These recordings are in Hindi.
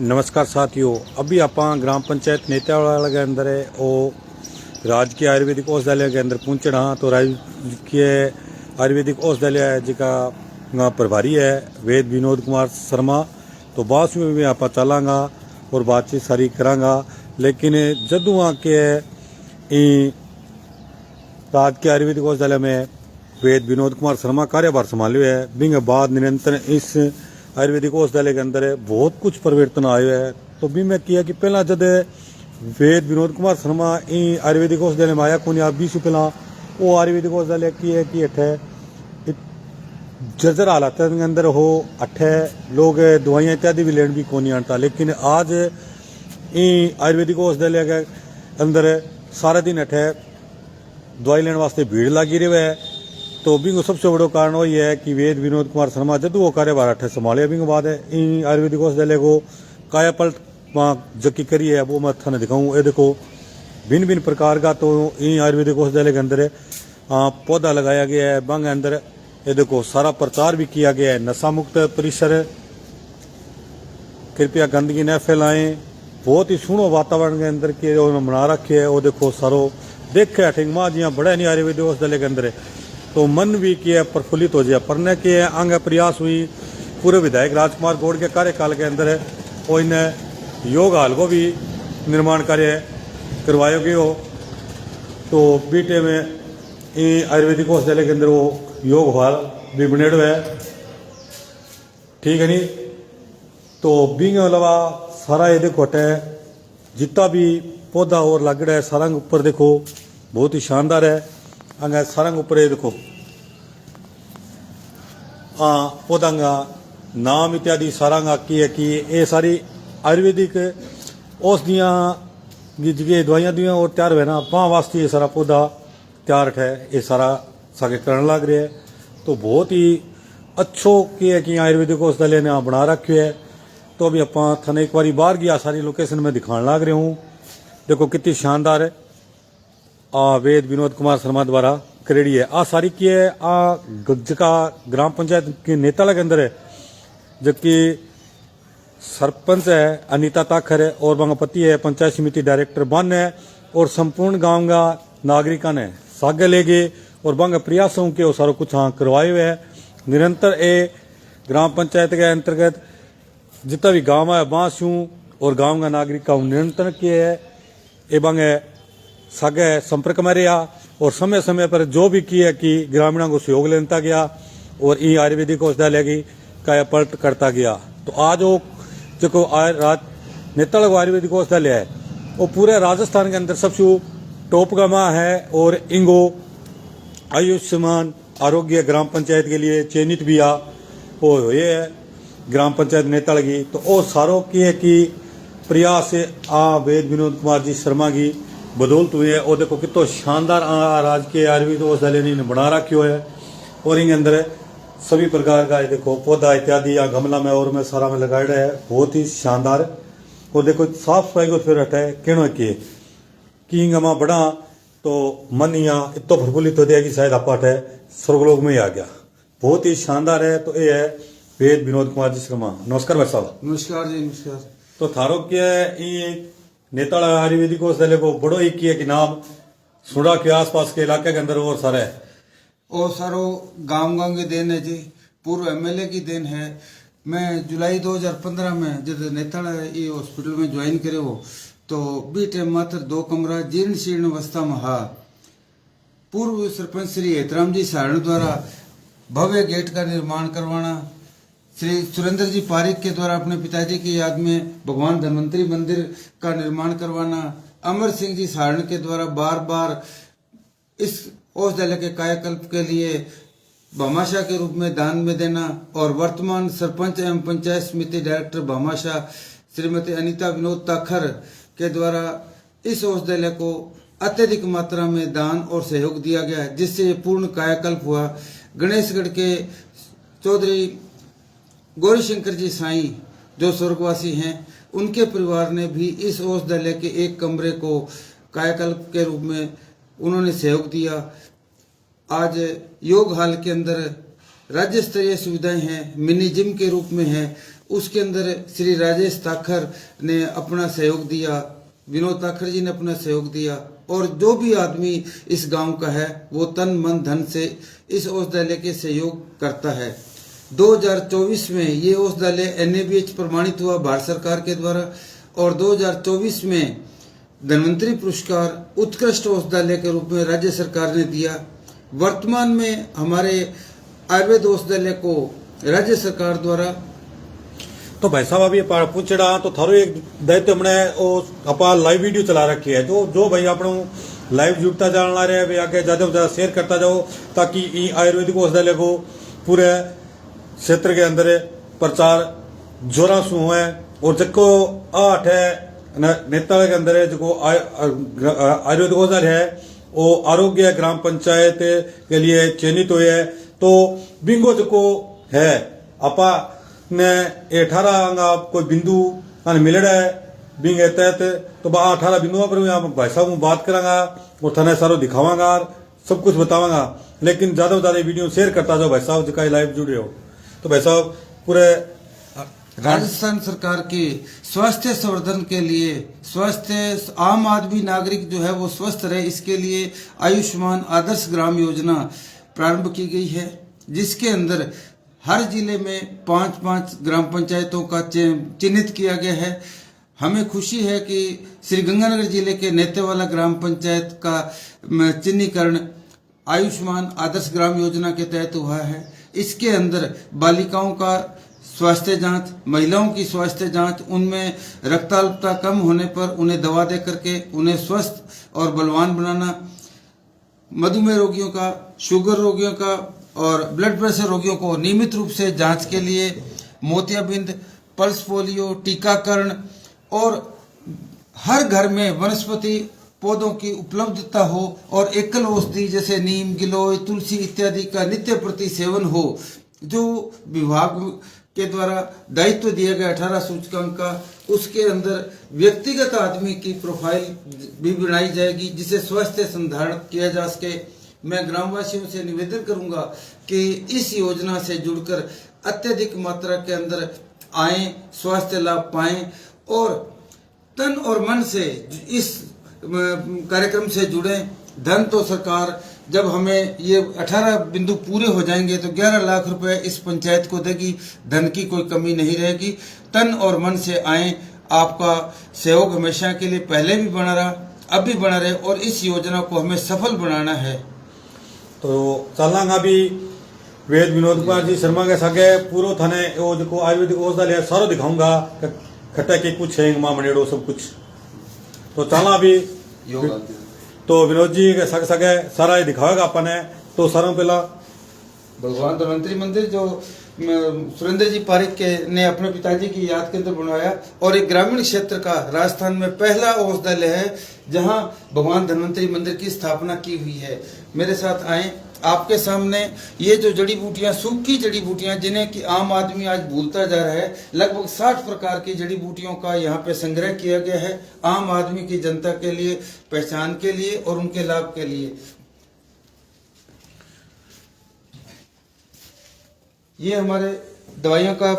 नमस्कार साथियों, अभी आप ग्राम पंचायत नेत्यावाला के अंदर है और राजकीय आयुर्वेदिक औषधालय के अंदर पहुंचे हाँ। तो राजकीय आयुर्वेदिक औषधालय जी का प्रभारी है वेद विनोद कुमार शर्मा। तो बास में भी आप चलांगा और बातचीत सारी करांगा। लेकिन जदू वहाँ के राजकीय आयुर्वेदिक औषधालय में वेद विनोद कुमार शर्मा कार्यभार संभालियो है, बिंग बाद निरंतर इस आयुर्वेदिक औषधालय के अंदर बहुत कुछ परिवर्तन आयो है। तो भी मैं किया कि पहला जब वेद विनोद कुमार शर्मा आयुर्वेदिक औषधालय में आया कौन आप 20 पहला वो आयुर्वेदिक औषधालय की है कि अठे जर्जर हालात के अंदर हो, अठे लोग दवाइयाँ इत्यादि भी लेने भी कौन आता। लेकिन आज आयुर्वेदिक औषधालय के अंदर सारा दिन अठे दवाई लेने वास्ते भीड़ लगी रही है। तो बिंगो सबसे बड़ो कारण वही है कि वेद विनोद कुमार शर्मा जदू वो कार्यभार अठे संभाले बिंगो बाद इन आयुर्वेदिक औषधालय को काया पलट जकी करी है वो मैं थाने दिखाऊं। ये देखो भिन्न भिन्न प्रकार का तो इन आयुर्वेदिक औषधालय के अंदर पौधा लगाया गया है। बंग अंदर ये देखो सारा प्रचार भी किया गया है, नशा मुक्त परिसर, कृपया गंदगी न फैलाएं। बहुत ही सुनो वातावरण के अंदर के बना रखे है। वो देखो सारो देखे अठिंग माँ जी बड़े नहीं आयुर्वेदिक औषधालय के अंदर तो मन भी किया प्रफुल्लित हो जाए। पढ़ने के आगे प्रयास हुई पूरे विधायक राजकुमार गौड़ के कार्यकाल के अंदर और इन योग हाल को भी निर्माण कार्य करवाया गया हो। तो बीटे में आयुर्वेदिक औषधालय के अंदर वो योग हाल भी बनेड़ है, ठीक है नहीं। तो बिंग अलावा सारा ये देखो हटे जितना भी पौधा और लगड़ा है सारंग ऊपर देखो बहुत ही शानदार है। अंगा सारंग ऊपर ये देखो पौधा का नाम इत्यादि सारंग की है कि ये सारी आयुर्वेदिक औषधियाँ की जगह दवाइयाँ दुआं और तैयार हुए ना वहाँ वास्ते ये सारा पौधा तैयार है, ये सारा सागे करने लग रहे हैं। तो बहुत ही अच्छो की है कि आयुर्वेदिक औषधालय ने बना रखे है। तो अभी आप थाने एक बार बाहर गया सारी लोकेशन में दिखाने लग रहे हूँ। देखो कितनी शानदार है वेद विनोद कुमार शर्मा द्वारा करेड़ी है। सारी की है जका ग्राम पंचायत के नेताला के अंदर है, जबकि सरपंच है अनीता ताखर है और वहाँ पति है पंचायत समिति डायरेक्टर बन है और संपूर्ण गांव का नागरिका ने सागे ले गए और वहाँ प्रयासों के सारो कुछ करवाए हुए है। निरंतर ए ग्राम पंचायत के अंतर्गत जितना भी गांव है बांसू और गांव का नागरिक का निरंतर किए है एवं सागे संपर्क में रहा और समय समय पर जो भी किया कि ग्रामीणों को सहयोग लेता गया और ई आयुर्वेदिक औषधालय की काया पलट करता गया। तो आज वो जो नेताल आयुर्वेदिक औषधालय है वो पूरे राजस्थान के अंदर सबसे टॉप का माँ है और इंगो आयुष्मान आरोग्य ग्राम पंचायत के लिए चयनित भी आ वो ये है ग्राम पंचायत नेताल की। तो वो सारों की है कि प्रयास वेद विनोद कुमार जी शर्मा की बदौलत हुई है। और देखो कितना शानदार राजकीय आयुर्वेदिक औषधालय ने बना रखियो है और इनके अंदर सभी प्रकार का देखो पौधा इत्यादि या गमला में और में सारा में लगाया है, बहुत ही शानदार। और देखो साफ सफाई को फिर हटा है कहना कि गमा बड़ा तो मन यहाँ इतना प्रफुल्लित हो गया कि शायद अपाट है स्वर्गलोक में ही आ गया। बहुत ही शानदार है। तो ये है वेद विनोद कुमार जी शर्मा। नमस्कार भाई साहब। नमस्कार जी नमस्कार। तो थारो के नेताल आयुर्वेदिक औषधालय को बड़ो ही किया कि नाम सुड़ा के आसपास के इलाके के अंदर और सारा है और सारो गांव की देन है जी, पूर्व एमएलए की देन है। मैं जुलाई 2015 में जब नेताल ये हॉस्पिटल में ज्वाइन करे हो तो बी टाइम मात्र 2 कमरा जीर्ण शीर्ण अवस्था में हा। पूर्व सरपंच श्री हेतराम जी सारण द्वारा भव्य गेट का निर्माण करवाना, श्री सुरेंद्र जी पारिक के द्वारा अपने पिताजी की याद में भगवान धन्वंतरी मंदिर का निर्माण करवाना, अमर सिंह जी सारण के द्वारा बार बार इस औषधालय के कायाकल्प के लिए भामाशाह के रूप में दान में देना और वर्तमान सरपंच एवं पंचायत समिति डायरेक्टर भामाशाह श्रीमती अनीता विनोद ताखर के द्वारा इस औषधालय को अत्यधिक मात्रा में दान और सहयोग दिया गया है, जिससे ये पूर्ण कायाकल्प हुआ। गणेशगढ़ के चौधरी गौरी शंकर जी साईं जो स्वर्गवासी हैं उनके परिवार ने भी इस औषधालय के एक कमरे को कायाकल्प के रूप में उन्होंने सहयोग दिया। आज योग हाल के अंदर राज्य स्तरीय सुविधाएं हैं, मिनी जिम के रूप में है उसके अंदर श्री राजेश ताखर ने अपना सहयोग दिया, विनोद ताखर जी ने अपना सहयोग दिया, और जो भी आदमी इस गांव का है वो तन मन धन से इस औषधालय के सहयोग करता है। 2024 में ये औषधालय NABH प्रमाणित हुआ भारत सरकार के द्वारा, और 2024 में धन्वंतरी पुरस्कार उत्कृष्ट औषधालय के रूप में राज्य सरकार ने दिया। वर्तमान में हमारे आयुर्वेद औषधालय को राज्य सरकार द्वारा तो भाई साहब अभी पूछड़ा तो थारो एक दायित्व हमने अपा लाइव वीडियो चला रखी है, जो भाई अपनों लाइव जुड़ता जाना रहे वे आगे ज्यादा से ज्यादा शेयर करता जाओ, ताकि ई आयुर्वेदिक औषधालय को पूरे क्षेत्र के अंदर प्रचार जोरा से हुए। और जको 8 है नेताल के अंदर जो आयुर्वेदिक औषधालय है वो आरोग्य ग्राम पंचायत के लिए चयनित हुए है। तो बिंगो जो है अपा ने 18 कोई बिंदु मिलड़ा है बिंग तहत, तो 18 बिंदुओं पर यहाँ भाई साहब मैं बात करांगा और थाने सारो दिखावांगा, सब कुछ बतावांगा। लेकिन ज्यादा से ज्यादा वीडियो शेयर करता जाओ भाई साहब, जो लाइव जुड़े हो। तो भाई साहब पूरे राजस्थान सरकार के स्वास्थ्य संवर्धन के लिए, स्वास्थ्य आम आदमी नागरिक जो है वो स्वस्थ रहे, इसके लिए आयुष्मान आदर्श ग्राम योजना प्रारंभ की गई है, जिसके अंदर हर जिले में 5-5 ग्राम पंचायतों का चिन्हित किया गया है। हमें खुशी है कि श्री गंगानगर जिले के नेतेवाला ग्राम पंचायत का चिन्हीकरण आयुष्मान आदर्श ग्राम योजना के तहत हुआ है। इसके अंदर बालिकाओं का स्वास्थ्य जांच, महिलाओं की स्वास्थ्य जांच, उनमें रक्ताल्पता कम होने पर उन्हें दवा दे करके उन्हें स्वस्थ और बलवान बनाना, मधुमेह रोगियों का, शुगर रोगियों का और ब्लड प्रेशर रोगियों को नियमित रूप से जांच के लिए मोतियाबिंद, पल्स पोलियो, टीकाकरण, और हर घर में वनस्पति पौधों की उपलब्धता हो और एकल औषधि जैसे नीम, गिलोय, तुलसी इत्यादि का नित्य प्रति सेवन हो। जो विभाग के द्वारा दायित्व दिया गया 18 सूचकांक का, उसके अंदर व्यक्तिगत आदमी की प्रोफाइल भी बनाई जाएगी, जिसे स्वास्थ्य संधारण किया जा सके। मैं ग्रामवासियों से निवेदन करूंगा कि इस योजना से जुड़कर अत्यधिक मात्रा के अंदर आए, स्वास्थ्य लाभ पाएं और तन और मन से इस कार्यक्रम से जुड़े। धन तो सरकार जब हमें ये 18 बिंदु पूरे हो जाएंगे तो 11 लाख रुपए इस पंचायत को देगी, धन की कोई कमी नहीं रहेगी। तन और मन से आए, आपका सहयोग हमेशा के लिए पहले भी बना रहा, अब भी बना रहे, और इस योजना को हमें सफल बनाना है। तो चलांगा भी वेद विनोद कुमार जी शर्मा के सगे पूरो थाने वो जो आयुर्वेदिक औषधालय सारो दिखाऊंगा, खट्टा के कुछ है मां मनेड़ो सब कुछ। तो चला भी तो विनोद जी के सगे सारा ये दिखाएगा अपने। तो सारों पहला भगवान धन्वंतरी मंदिर जो सुरेंद्र जी पारिक के ने अपने पिताजी की याद के अंदर बनवाया, और एक ग्रामीण क्षेत्र का राजस्थान में पहला औषधालय है जहां भगवान धन्वंतरी मंदिर की स्थापना की हुई है। मेरे साथ आए, आपके सामने ये जो जड़ी बूटियां, सूखी जड़ी बूटियां जिन्हें कि आम आदमी आज भूलता जा रहा है, लगभग 60 प्रकार की जड़ी बूटियों का यहाँ पे संग्रह किया गया है, आम आदमी की जनता के लिए, पहचान के लिए और उनके लाभ के लिए। ये हमारे दवाइयों का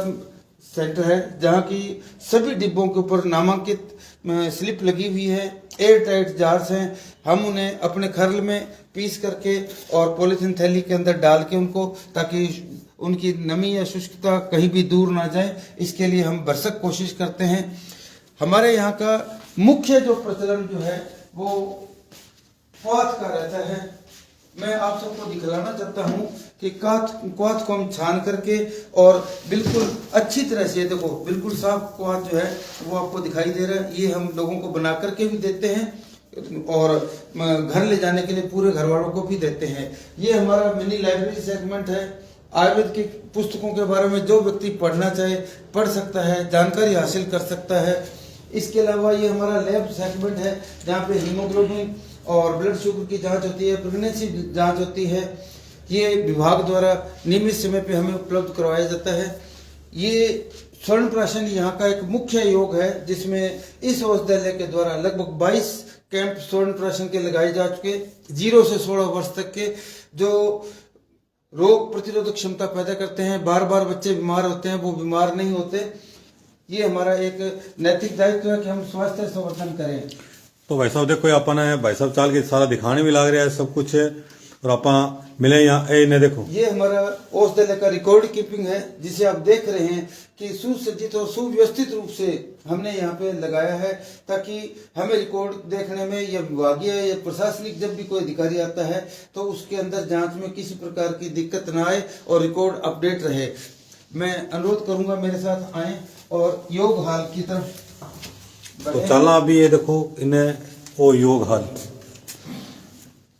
सेंटर है, जहाँ की सभी डिब्बों के ऊपर नामांकित स्लिप लगी हुई है, एयर टाइट जार्स हैं। हम उन्हें अपने खरल में पीस करके और पॉलीथीन थैली के अंदर डाल के उनको, ताकि उनकी नमी या शुष्कता कहीं भी दूर ना जाए, इसके लिए हम भरसक कोशिश करते हैं। हमारे यहाँ का मुख्य जो प्रचलन जो है वो क्वाथ का रहता है। मैं आप सबको दिखलाना चाहता हूँ कि क्वाथ को हम छान करके और बिल्कुल अच्छी तरह से, देखो बिल्कुल साफ क्वाथ जो है वो आपको दिखाई दे रहा है। ये हम लोगों को बना करके भी देते हैं और घर ले जाने के लिए पूरे घर वालों को भी देते हैं। ये हमारा मिनी लाइब्रेरी सेगमेंट है। आयुर्वेद की पुस्तकों के बारे में जो व्यक्ति पढ़ना चाहे पढ़ सकता है, जानकारी हासिल कर सकता है। इसके अलावा ये हमारा लैब सेगमेंट है, जहाँ पे हीमोग्लोबिन और ब्लड शुगर की जांच होती है, प्रेगनेंसी जांच होती है। ये विभाग द्वारा नियमित समय पे हमें उपलब्ध करवाया जाता है। ये स्वर्ण प्राशन यहाँ का एक मुख्य योग है, जिसमें इस औषधालय के द्वारा लगभग 22 कैंप स्वर्ण प्राशन के लगाए जा चुके, 0 से 16 वर्ष तक के, जो रोग प्रतिरोधक क्षमता पैदा करते हैं। बार बार बच्चे बीमार होते हैं, वो बीमार नहीं होते। ये हमारा एक नैतिक दायित्व है कि हम स्वास्थ्य संवर्धन करें। तो भाई साहब देखो अपन है भाई साहब चाल के सारा दिखाने भी लग रहा है सब कुछ है और आप मिले यहाँ ए ने देखो ये हमारा औषधालय का रिकॉर्ड कीपिंग है, जिसे आप देख रहे हैं कि सुसज्जित और सुव्यवस्थित रूप से हमने यहाँ पे लगाया है, ताकि हमें रिकॉर्ड देखने में या विभागीय या प्रशासनिक जब भी कोई अधिकारी आता है तो उसके अंदर जांच में किसी प्रकार की दिक्कत न आए और रिकॉर्ड अपडेट रहे। मैं अनुरोध करूंगा मेरे साथ आए और योग हाल की तरफ तो चलना। अभी ये देखो इन्हें वो योग हाल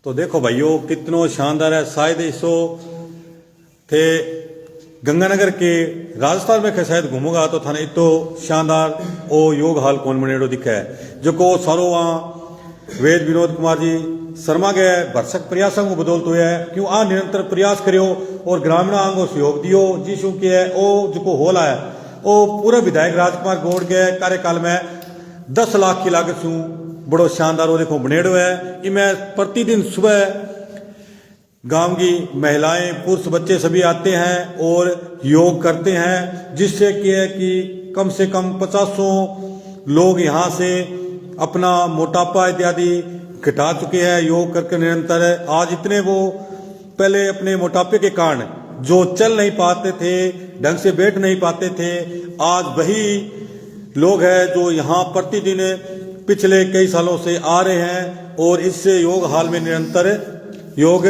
तो देखो भाइयों कितनो शानदार है। शायद इसो थे गंगानगर के राजस्थान में शायद घूमूंगा तो थाने इतो शानदार ओ योग हाल कौन बनेड़ो दिखा है जो को सारो वहां वेद विनोद कुमार जी शर्मा के भरसक प्रयासों को बदौलत हुआ है। क्यों आ निरंतर प्रयास करियो और ग्रामीण आंगो सहयोग दियो जिसू के है ओ जो होला है ओ पूरे विधायक राजकुमार गौड़ के कार्यकाल में 10 लाख की लागत से बड़ो शानदार वो देखो बनेड़ो है। इनमें प्रतिदिन सुबह गांव की महिलाएं पुरुष बच्चे सभी आते हैं और योग करते हैं, जिससे कि है कि कम से कम 500 लोग यहाँ से अपना मोटापा इत्यादि घटा चुके हैं योग करके निरंतर। आज इतने वो पहले अपने मोटापे के कारण जो चल नहीं पाते थे, ढंग से बैठ नहीं पाते थे, आज वही लोग हैं जो यहाँ प्रतिदिन पिछले कई सालों से आ रहे हैं और इससे योग हाल में निरंतर योग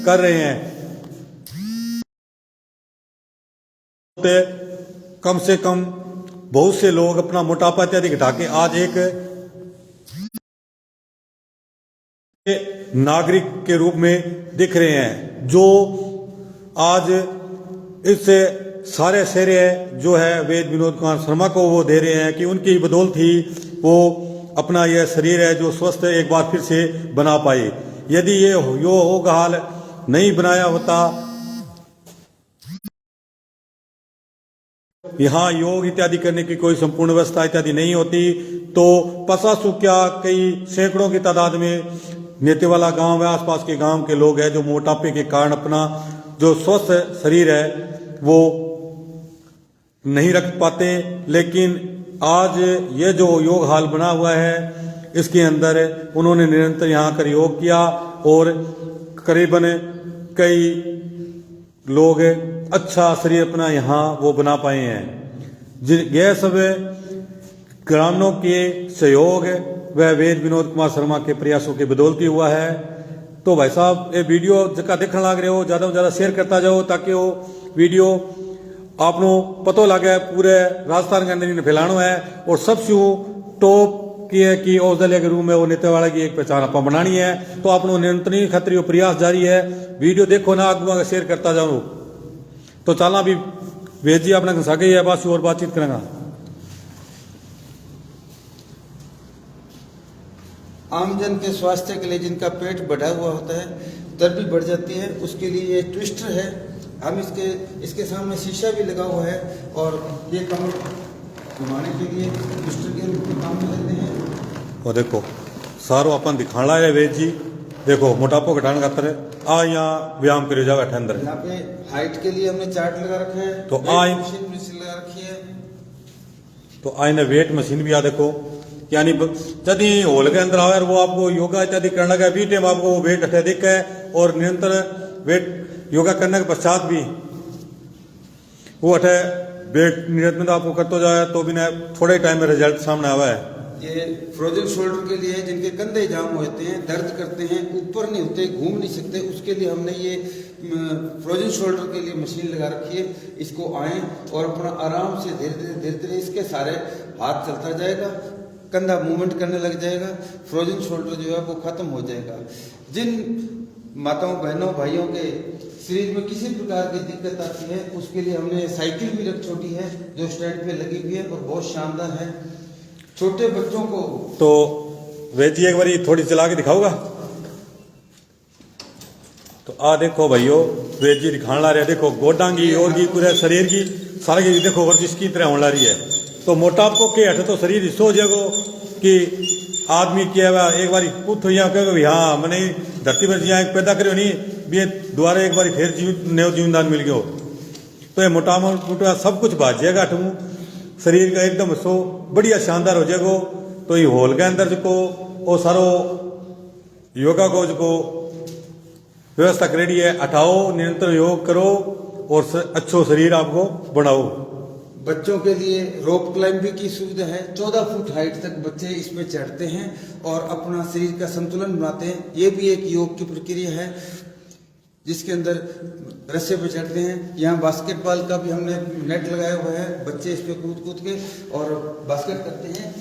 कर रहे हैं। कम से कम बहुत से लोग अपना मोटापा इत्यादि घटा के आज एक नागरिक के रूप में दिख रहे हैं, जो आज इससे सारे श्रेय जो है वेद विनोद कुमार शर्मा को वो दे रहे हैं कि उनकी बदौलत ही वो अपना यह शरीर है जो स्वस्थ एक बार फिर से बना पाए। यदि ये योग हाल नहीं बनाया होता, यहाँ योग इत्यादि करने की कोई संपूर्ण व्यवस्था इत्यादि नहीं होती, तो 500 क्या कई सैकड़ों की तादाद में नेतेवाला गांव है आसपास के गांव के लोग हैं जो मोटापे के कारण अपना जो स्वस्थ शरीर है वो नहीं रख पाते। लेकिन आज ये जो योग हाल बना हुआ है इसके अंदर उन्होंने निरंतर यहाँ कर योग किया और करीबन कई लोग अच्छा शरीर अपना यहाँ वो बना पाए हैं। यह सब ग्रामीणों के सहयोग व वेद विनोद कुमार शर्मा के प्रयासों के बदौलत हुआ है। तो भाई साहब ये वीडियो जगह देखने लग रहे हो ज़्यादा से ज़्यादा शेयर करता जाओ ताकि वो वीडियो आपनो पतो लगे पूरे राजस्थान के अंदर फैलानो है और सबसे टॉप की है कि औषधालय के रूप में वो नेतेवाड़ा की एक पहचान आप बनानी है। तो आपनो निरंतर खतरी प्रयास जारी है। वीडियो देखो ना आगू शेयर करता जाओ। तो चलना भी वेद जी अपने घसा गई है बस और बातचीत करेंगे। आमजन के स्वास्थ्य के लिए जिनका पेट बढ़ा हुआ होता है, चर्बी बढ़ जाती है, उसके लिए ये ट्विस्टर है। हम इसके सामने शीशा भी लगा हुआ है और ये कमर घुमाने के लिए ट्विस्टर के रूप में काम में लेते हैं। और देखो सारो अपन दिखाना है वेद जी, देखो मोटापा घटाने खातर आ यहाँ व्यायाम करो जाओ बैठे अंदर। यहाँ पे हाइट के लिए हमने चार्ट लगा रखा है, तो मशीन भी लगा रखी है। तो आईने वेट मशीन भी आ देखो, यानी यदि होल के अंदर आवे वो आपको योगा इत्यादि करने लगा भी टाइम आपको वेट अठे दिखे और निरंतर वेट योगा करने के पश्चात भी वो अठे वेट निरंतर आपको करते जाए तो भी थोड़े टाइम में रिजल्ट सामने आवा है। ये फ्रोजन शोल्डर के लिए जिनके कंधे जाम होते हैं, दर्द करते हैं, ऊपर नहीं होते, घूम नहीं सकते, उसके लिए हमने ये फ्रोजन शोल्डर के लिए मशीन लगा रखी है। इसको आए और अपना आराम से धीरे धीरे इसके सारे हाथ चलता जाएगा, कंधा मूवमेंट करने लग जाएगा, फ्रोजन शोल्डर जो है वो खत्म हो जाएगा। जिन माताओं बहनों भाइयों के शरीर में किसी प्रकार की दिक्कत आती है उसके लिए हमने साइकिल भी रख छोटी है जो स्टैंड पे लगी हुई है और बहुत शानदार है। छोटे बच्चों को तो वेद जी एक बार थोड़ी चला के दिखाऊंगा। तो आ देखो भाइयों वेद जी दिखाने ला रहे, देखो गोडा की और की पूरे शरीर की सारे की देखो वर्जिश की तरह होने ला रही है। तो मोटापो के हट तो शरीर हिस्सो हो जाएगा कि आदमी किया हुआ एक बार पुत हो कहो हाँ मैंने धरती पर जिया पैदा करो नहीं भी दोबारा एक बार फिर नयो जीवनदान मिल गयो तो ये मोटा सब कुछ बाज जाएगा अठमू शरीर का एकदम सो बढ़िया शानदार हो जाएगा। तो ये हॉल के अंदर जो वो सारो योगा को जो व्यवस्था करेडी है, हटाओ, निरंतर योग करो और अच्छो शरीर आपको बनाओ। बच्चों के लिए रोप क्लाइंबिंग की सुविधा है, 14 फुट हाइट तक बच्चे इसमें चढ़ते हैं और अपना शरीर का संतुलन बनाते हैं। ये भी एक योग की प्रक्रिया है जिसके अंदर रस्से पे चढ़ते हैं। यहाँ बास्केटबॉल का भी हमने नेट लगाया हुआ है, बच्चे इस पे कूद कूद के और बास्केट करते हैं।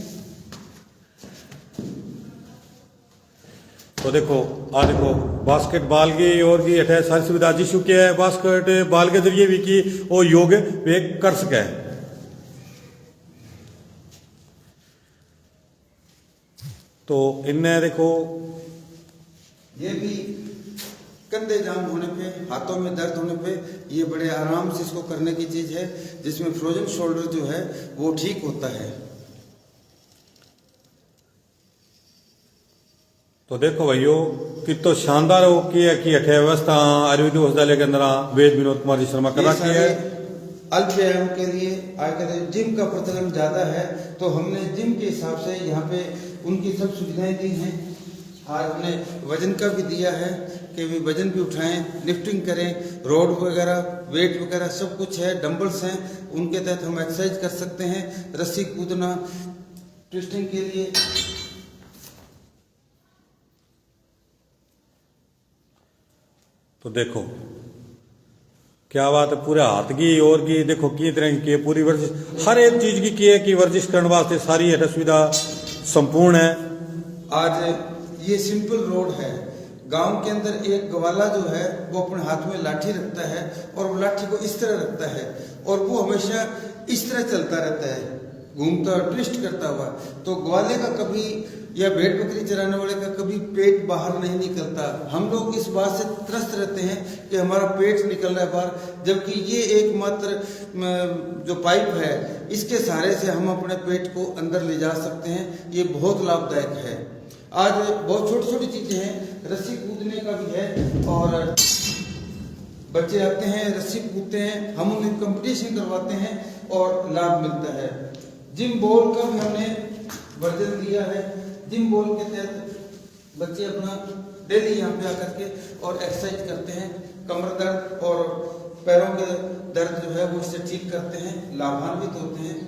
तो देखो देखो बास्केटबॉल की और की अठे सारी सुविधा जी चुकी है। बास्केटबॉल के जरिए भी की वो योग वे कर सके। तो इनने देखो ये भी कंधे जाम होने पे, हाथों में दर्द होने पे ये बड़े आराम से इसको करने की चीज है, जिसमें फ्रोजन शोल्डर जो है वो ठीक होता है। तो देखो भाइयों कितो शानदार हो की अठे व्यवस्था आयुर्वेदिक औषधालय के अंदर वेद विनोद कुमार जी शर्मा करा की है। अल्प व्यायाम के लिए आजकल जिम का प्रचलन ज्यादा है, तो हमने जिम के हिसाब से यहाँ पे उनकी सब सुविधाएं दी हैं। आज हमने वजन का भी दिया है कि भी वजन भी उठाएं, लिफ्टिंग करें, रोड वगैरह, वेट वगैरह सब कुछ है, डंबल्स हैं, उनके तहत हम एक्सरसाइज कर सकते हैं। रस्सी कूदना, ट्विस्टिंग के लिए। तो देखो क्या बात है, पूरे हाथ की और की देखो की तरह की पूरी वर्जिश हर एक चीज की है कि वर्जिश करने वास्ते सारी सुविधा संपूर्ण है। आज ये सिंपल रोड है। गांव के अंदर एक ग्वाला जो है वो अपने हाथ में लाठी रखता है और वो लाठी को इस तरह रखता है और वो हमेशा इस तरह चलता रहता है, घूमता और ट्विस्ट करता हुआ। तो ग्वाले का कभी या भेड़ बकरी चराने वाले का कभी पेट बाहर नहीं निकलता। हम लोग इस बात से त्रस्त रहते हैं कि हमारा पेट निकल रहा है बाहर, जबकि ये एकमात्र जो पाइप है इसके सहारे से हम अपने पेट को अंदर ले जा सकते हैं। ये बहुत लाभदायक है। आज बहुत छोटी छोटी चीजें हैं, रस्सी कूदने का भी है और बच्चे आते हैं, रस्सी कूदते हैं, हम उन्हें कंपटीशन करवाते हैं और लाभ मिलता है। जिम बॉल का भी हमने वर्जन दिया है। जिम बॉल के तहत बच्चे अपना डेली यहाँ पे आकर के और एक्सरसाइज करते हैं। कमर दर्द और पैरों के दर्द जो है वो इससे ठीक करते हैं, लाभान्वित होते हैं।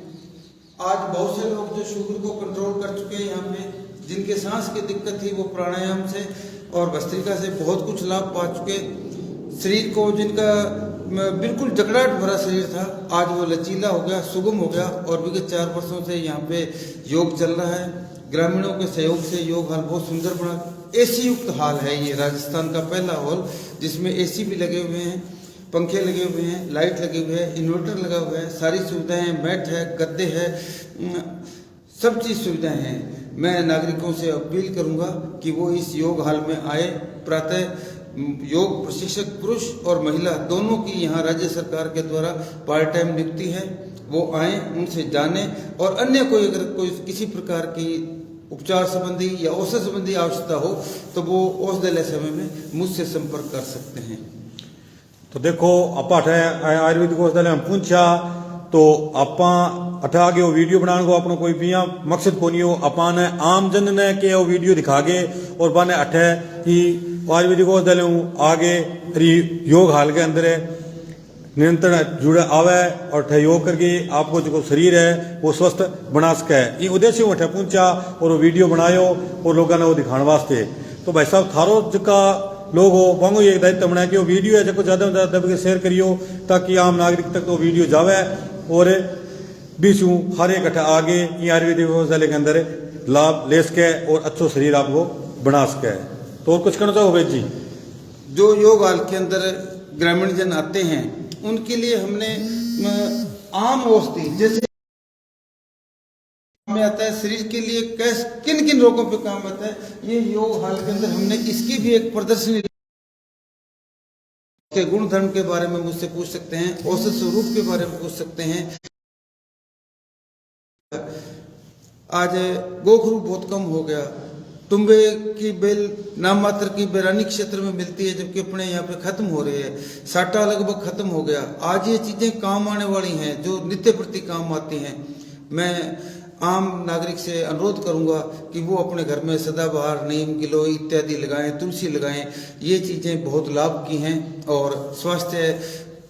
आज बहुत से लोग जो शुगर को कंट्रोल कर चुके हैं, यहाँ पे जिनके सांस की दिक्कत थी वो प्राणायाम से और भस्त्रिका से बहुत कुछ लाभ पा चुके। शरीर को जिनका बिल्कुल जकड़ाहट भरा शरीर था, आज वो लचीला हो गया, सुगम हो गया और विगत 4 वर्षों से यहाँ पे योग चल रहा है। ग्रामीणों के सहयोग से योग हॉल बहुत सुंदर बना। एसी युक्त हॉल है ये, राजस्थान का पहला हॉल जिसमें एसी भी लगे हुए हैं, पंखे लगे हुए हैं, लाइट लगे हुए हैं, इन्वर्टर लगा हुआ है, सारी सुविधाएं हैं, मैट है, गद्दे है, सब चीज सुविधाएं हैं। मैं नागरिकों से अपील करूंगा कि वो इस योग हॉल में आए। प्रातः योग प्रशिक्षक पुरुष और महिला दोनों की यहाँ राज्य सरकार के द्वारा पार्ट टाइम नियुक्ति है, वो आए, उनसे जाने और अन्य कोई अगर कोई किसी प्रकार की उपचार संबंधी या औषध संबंधी आवश्यकता हो तो वो औषधालय समय में मुझसे संपर्क कर सकते हैं। तो देखो अपाठ आयुर्वेदिक औषधालय में पूछा तो अपा अठा आगे वो वीडियो बनाने को अपनो कोई भी मकसद को नहीं हो, अपन आम जन ने के वो वीडियो दिखागे और बने अठे कि आयुर्वेदिक औषधालय आगे योग हाल के अंदर निरंतर जुड़े आवे और अठे योग करके आपको जो शरीर है वो स्वस्थ बना सके। ये उद्देश्य अठे पहुंचा और वो वीडियो बनायो और लोगों ने वो दिखाने वास्ते। तो भाई साहब थारो जका लोग हो वांगो एक दायित्व बनाया कि वो वीडियो है जो ज्यादा से ज्यादा दब के शेयर करियो ताकि आम नागरिक तक वो वीडियो जावे और बीच हर एक आगे ये आयुर्वेदिक औषधालय के अंदर लाभ ले सके और अच्छो शरीर आपको बना सके। तो और कुछ कहना चाहो भाई जी? जो योग हॉल के अंदर ग्रामीण जन आते हैं उनके लिए हमने आम औषधि जैसे में आता है, शरीर के लिए किन किन रोगों पे काम आता है, ये योग हॉल के अंदर हमने इसकी भी एक प्रदर्शनी के गुण धर्म के बारे में मुझसे पूछ सकते हैं, औषध स्वरूप के बारे में पूछ सकते हैं। आज गोखरू बहुत कम हो गया, तुम्बे की बेल नाम मात्र की बैरानी क्षेत्र में मिलती है, जबकि अपने यहाँ पे खत्म हो रही है। साटा लगभग खत्म हो गया। आज ये चीजें काम आने वाली हैं, जो नित्य प्रति काम आती हैं। मैं आम नागरिक से अनुरोध करूंगा कि वो अपने घर में सदाबहार, नीम, गिलोय इत्यादि लगाएं, तुलसी लगाएं। ये चीजें बहुत लाभ की हैं और स्वास्थ्य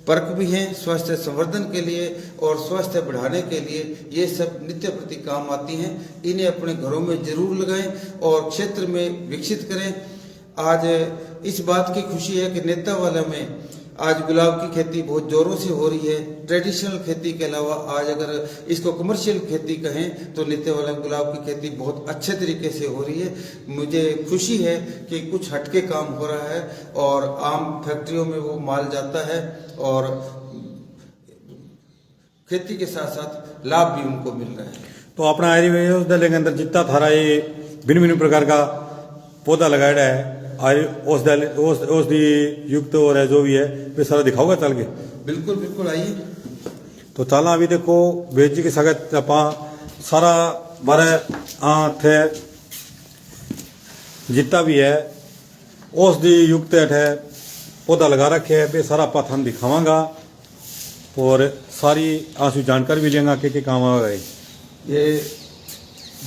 परक भी हैं, स्वास्थ्य संवर्धन के लिए और स्वास्थ्य बढ़ाने के लिए ये सब नित्य प्रति काम आती हैं। इन्हें अपने घरों में जरूर लगाएं और क्षेत्र में विकसित करें। आज इस बात की खुशी है कि नेत्रावाला में आज गुलाब की खेती बहुत जोरों से हो रही है। ट्रेडिशनल खेती के अलावा आज अगर इसको कमर्शियल खेती कहें तो नेत्रावाला में गुलाब की खेती बहुत अच्छे तरीके से हो रही है। मुझे खुशी है कि कुछ हटके काम हो रहा है और आम फैक्ट्रियों में वो माल जाता है और खेती के साथ साथ लाभ भी उनको मिल रहा है। तो अपना आयुर्वेद के अंदर जितना थारा ये भिन्न भिन्न प्रकार का पौधा लगाया है औषधि युक्त और है जो भी है वे सारा दिखाओगे चल के? बिल्कुल बिल्कुल, आइए। तो चलना अभी देखो वेद जी के सगत आप सारा बारे थे जितना भी है औषधि युक्त है पौधा लगा रखे है वे सारा पाथन दिखावांगा और सारी आंसू जानकारी भी लेंगे के काम आ गए। ये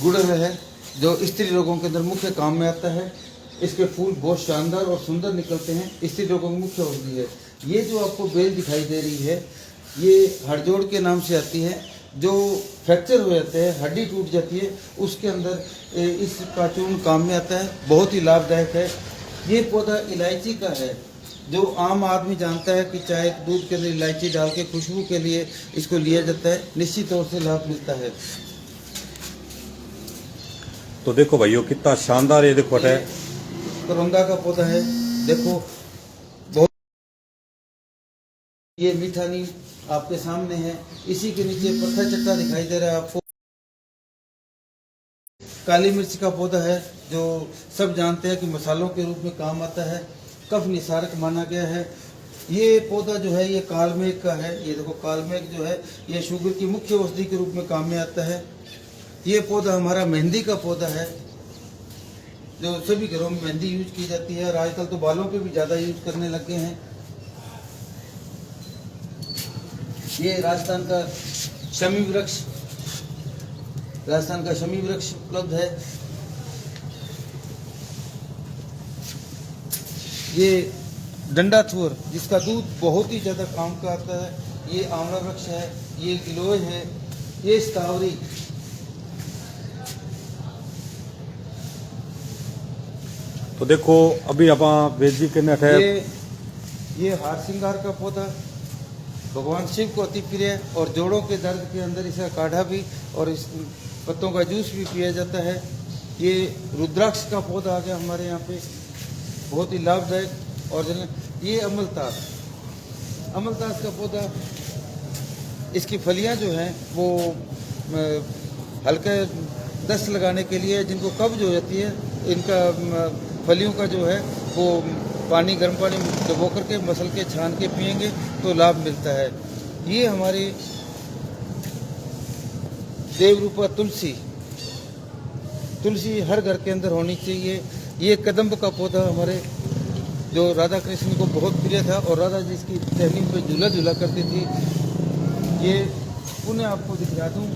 गुड़ है जो स्त्री रोगों के अंदर मुख्य काम में आता है। इसके फूल बहुत शानदार और सुंदर निकलते हैं। स्त्री रोगों की मुख्य औषधि है। ये जो आपको बेल दिखाई दे रही है ये हड़जोड़ के नाम से आती है। जो फ्रैक्चर हो जाते हैं, हड्डी टूट जाती है, उसके अंदर इसका चूर्ण काम में आता है। बहुत ही लाभदायक है। ये पौधा इलायची का है जो आम आदमी जानता है कि चाय दूध के अंदर इलायची डाल के खुशबू के लिए इसको लिया जाता है। निश्चित तौर से लाभ मिलता है। तो देखो भाइयों कितना शानदार ये देखो है करौंदा का पौधा है। देखो बहुत ये मीठा नीम आपके सामने है। इसी के नीचे पत्थर चट्टा दिखाई दे रहा है आपको। काली मिर्च का पौधा है जो सब जानते हैं कि मसालों के रूप में काम आता है। कफ निसारक माना गया है। ये पौधा जो है ये कालमेघ का है। ये देखो कालमेघ जो है ये शुगर की मुख्य औषधि के रूप में काम में आता है। ये पौधा हमारा मेहंदी का पौधा है जो सभी घरों में मेहंदी यूज की जाती है और आजकल तो बालों पे भी ज्यादा यूज करने लग गए हैं। ये राजस्थान का शमी वृक्ष उपलब्ध है। ये डंडा थुअर जिसका दूध बहुत ही ज्यादा काम का आता है। ये आंवला वृक्ष है। ये गिलोय है। ये स्टावरी। तो देखो अभी आप वेद जी के नट है ये हार श्रृंगार का पौधा भगवान शिव को अति प्रिय है और जोड़ों के दर्द के अंदर इसका काढ़ा भी और इस पत्तों का जूस भी पिया जाता है। ये रुद्राक्ष का पौधा आ गया हमारे यहाँ पे, बहुत ही लाभदायक। और ये अमलतास का पौधा, इसकी फलियां जो हैं वो हल्के दस्त लगाने के लिए, जिनको कब्ज हो जाती है, इनका फलियों का जो है वो पानी गर्म पानी डुबो करके मसल के छान के पिएंगे तो लाभ मिलता है। ये हमारी देवरूपा तुलसी हर घर के अंदर होनी चाहिए। ये कदम्ब का पौधा हमारे जो राधा कृष्ण को बहुत प्रिय था और राधा जी इसकी टहनी पे झूला झूला करती थी। ये पुनः आपको दिखा दूँ,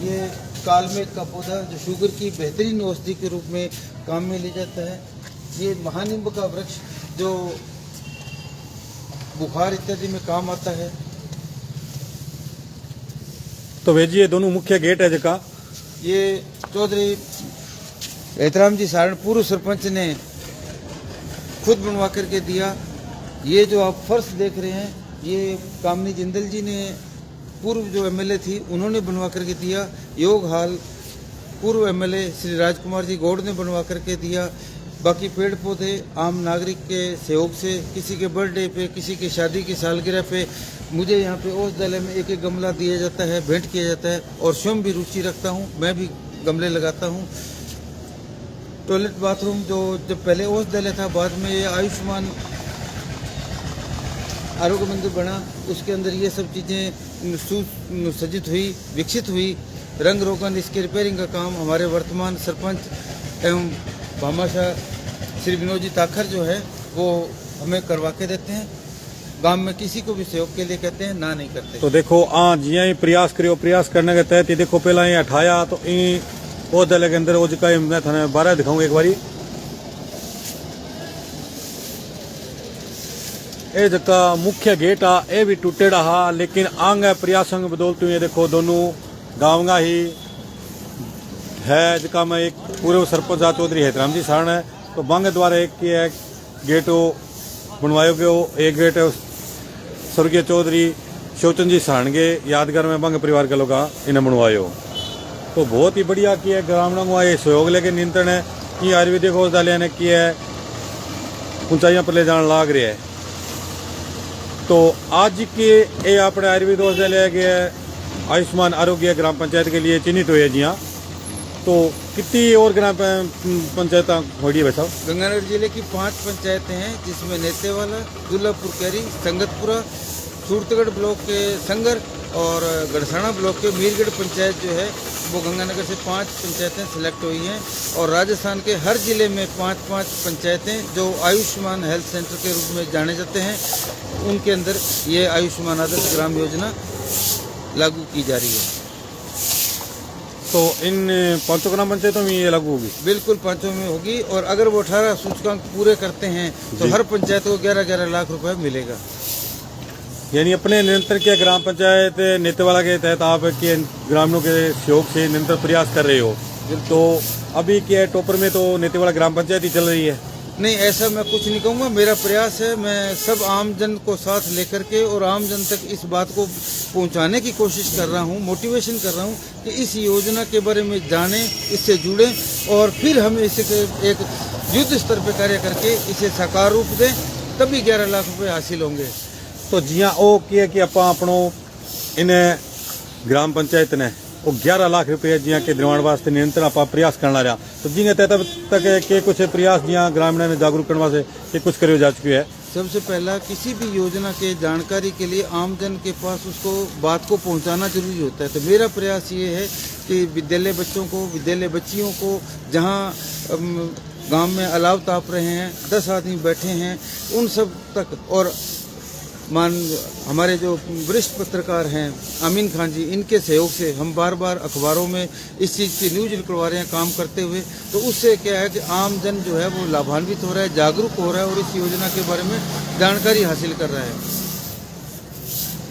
ये कालमेघ का पौधा जो शुगर की बेहतरीन औषधि के रूप में काम में लिया जाता है। ये महानीम का वृक्ष जो बुखार इत्यादि में काम आता है। तो वे जी ये दोनों मुख्य गेट है जगह ये चौधरी एहतराम जी सारण पूर्व सरपंच ने खुद बनवा करके दिया। ये जो आप फर्श देख रहे हैं ये कामनी जिंदल जी ने पूर्व जो एमएलए थी उन्होंने बनवा करके दिया। योग हाल पूर्व एमएलए श्री राजकुमार जी गौड़ ने बनवा करके दिया। बाकी पेड़ पौधे आम नागरिक के सहयोग से किसी के बर्थडे पे, किसी की शादी की सालगिरह पे मुझे यहाँ पे औषधालय में एक एक गमला दिया जाता है, भेंट किया जाता है। और स्वयं भी रुचि रखता हूँ, मैं भी गमले लगाता हूँ। टॉयलेट बाथरूम जो जब पहले औषधालय था, बाद में ये आयुष्मान आरोग्य मंदिर बना, उसके अंदर ये सब चीज़ें सुसज्जित हुई, विकसित हुई। रंग रोगन इसके रिपेयरिंग का काम हमारे वर्तमान सरपंच एवं भामाशाह श्री विनोद जी ताखर जो है वो हमें करवा के देते हैं। गांव में किसी को भी सहयोग के लिए कहते हैं, ना नहीं करते। तो देखो जिया ही प्रयास करियो, प्रयास करने के तहत ही देखो पहला ये हटाया तो इन पौधे के अंदर वो जिका मैं थाने बारह दिखाऊंगा एक बारी। ये जका मुख्य गेट आ ये भी टूटेड़ा हा, लेकिन आंग प्रयासों की बदौलत ये देखो दोनों गाँव का ही है जिका मैं एक पूर्व सरपंच चौधरी हैतराम जी सारण है तो बांगे द्वारा एक है गेट बनवायो गयो। एक गेट स्वर्गीय चौधरी शिवचंद जी साणगे यादगार में बांगे परिवार के लोग इन्हें बनवायो। तो बहुत ही बढ़िया किया है, ग्रामीणों को ये सहयोग लेके नियंत्रण है ये आयुर्वेदिक औषधालय ने किया है, ऊंचाइयों पर ले जाने लाग रहे है। तो आज के ये अपने आयुर्वेद औषधालय के आयुष्मान आरोग्य ग्राम पंचायत के लिए चिन्हित हुए जी हाँ। तो कितनी और ग्राम पंचायत हो रही है भाई साहब? गंगानगर जिले की 5 पंचायतें हैं जिसमें नेतेवाला, दुल्लापुर कैरी, संगतपुरा, सूरतगढ़ ब्लॉक के संगर और गढ़साना ब्लॉक के मीरगढ़ पंचायत जो है वो गंगानगर से 5 पंचायतें सिलेक्ट हुई हैं। और राजस्थान के हर जिले में 5-5 पंचायतें जो आयुष्मान हेल्थ सेंटर के रूप में जाने जाते हैं उनके अंदर ये आयुष्मान आदर्श ग्राम योजना लागू की जा रही है। तो इन 5 ग्राम पंचायतों में ये लागू होगी? बिल्कुल 5 में होगी। और अगर वो 18 सूचकांक पूरे करते हैं तो हर पंचायत को 11-11 लाख रुपए मिलेगा। यानी अपने निरंतर के ग्राम पंचायत नेतेवाला के तहत आप के ग्रामीणों के सहयोग से निरंतर प्रयास कर रहे हो। तो अभी क्या टोपर में तो नेतेवाला ग्राम पंचायत ही चल रही है? नहीं, ऐसा मैं कुछ नहीं कहूँगा। मेरा प्रयास है मैं सब आम जन को साथ लेकर के और आम जन तक इस बात को पहुंचाने की कोशिश कर रहा हूं, मोटिवेशन कर रहा हूं कि इस योजना के बारे में जानें, इससे जुड़ें और फिर हम इसे एक युद्ध स्तर पर कार्य करके इसे साकार रूप दें, तभी 11 लाख रुपए हासिल होंगे। तो जिया ओ किया कि आप अपनो इन ग्राम पंचायत ने वो 11 लाख रुपये जिया के निर्माण वास्ते निरंतर आप प्रयास करना रहा। तो जिन्हें तब तक के कुछ प्रयास जिया ग्रामीण ने जागरूक करने वास्ते कुछ करियो जा चुकी है। सबसे पहला किसी भी योजना के जानकारी के लिए आमजन के पास उसको बात को पहुंचाना जरूरी होता है। तो मेरा प्रयास ये है कि विद्यालय बच्चों को, विद्यालय बच्चियों को जहाँ गांव में अलाव ताप रहे हैं, 10 आदमी बैठे हैं, उन सब तक और हमारे जो वरिष्ठ पत्रकार हैं अमीन खान जी, इनके सहयोग से हम बार बार अखबारों में इस चीज़ की न्यूज निकलवा रहे हैं काम करते हुए। तो उससे क्या है कि आम जन जो है वो लाभान्वित हो रहा है, जागरूक हो रहा है और इस योजना के बारे में जानकारी हासिल कर रहा है।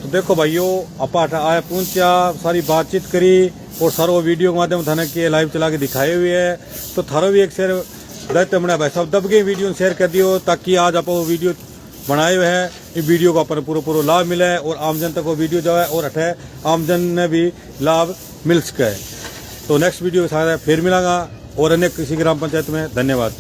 तो देखो भाइयों, अपाठ आया पूछा, सारी बातचीत करी और सारो वीडियो के माध्यम थाने के लाइव चला के दिखाए हुए है। तो थारो भी एक शेयर दायित्व बना भाई साहब, दब गए वीडियो शेयर कर दियो ताकि आज आप वो वीडियो बनाए हुए हैं, ये वीडियो को अपन पूरा लाभ मिले और आमजन तक वो वीडियो जाए और अठे आमजन ने भी लाभ मिल सके। तो नेक्स्ट वीडियो के साथ फिर मिलांगा और अन्य किसी ग्राम पंचायत में। धन्यवाद।